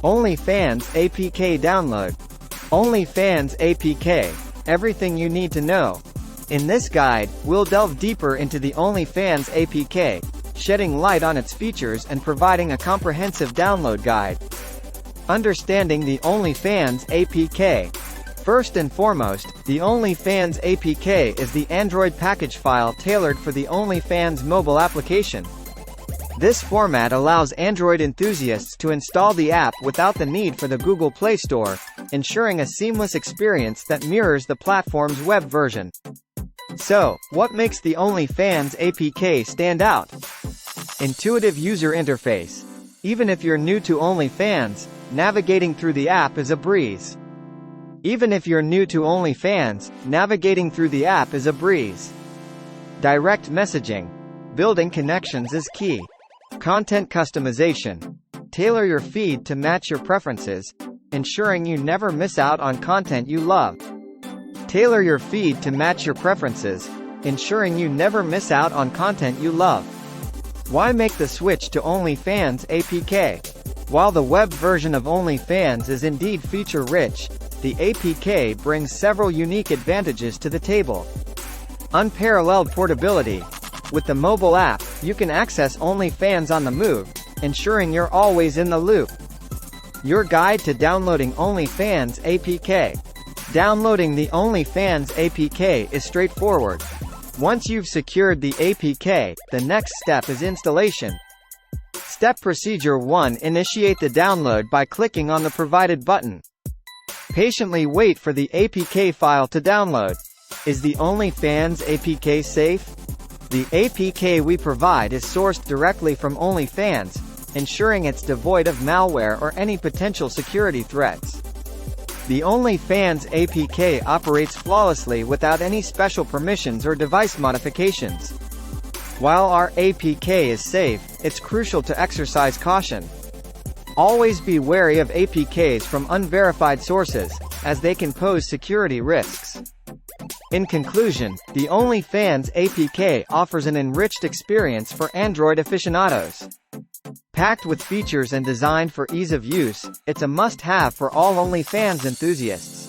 Only Fans APK download. Only Fans APK. Everything you need to know. In this guide, we'll delve deeper into the Only Fans APK, shedding light on its features and providing a comprehensive download guide. Understanding the Only Fans APK. First and foremost, the Only Fans APK is the Android package file tailored for the Only Fans mobile application. This format allows Android enthusiasts to install the app without the need for the Google Play Store, ensuring a seamless experience that mirrors the platform's web version. So, what makes the Only Fans APK stand out? Intuitive user interface. Even if you're new to Only Fans, navigating through the app is a breeze. Even if you're new to Only Fans, navigating through the app is a breeze. Direct messaging. Building connections is key. Content customization. Tailor your feed to match your preferences, ensuring you never miss out on content you love. Tailor your feed to match your preferences, ensuring you never miss out on content you love. Why make the switch to Only Fans APK? While the web version of Only Fans is indeed feature-rich, the APK brings several unique advantages to the table. Unparalleled portability. With the mobile app, you can access Only Fans on the move, ensuring you're always in the loop. Your guide to downloading Only Fans APK. Downloading the Only Fans APK is straightforward. Once you've secured the APK, the next step is installation. Step Procedure 1. Initiate the download by clicking on the provided button. Patiently wait for the APK file to download. Is the Only Fans APK safe? The APK we provide is sourced directly from Only Fans, ensuring it's devoid of malware or any potential security threats. The Only Fans APK operates flawlessly without any special permissions or device modifications. While our APK is safe, it's crucial to exercise caution. Always be wary of APKs from unverified sources, as they can pose security risks. In conclusion, the Only Fans APK offers an enriched experience for Android aficionados. Packed with features and designed for ease of use, it's a must-have for all Only Fans enthusiasts.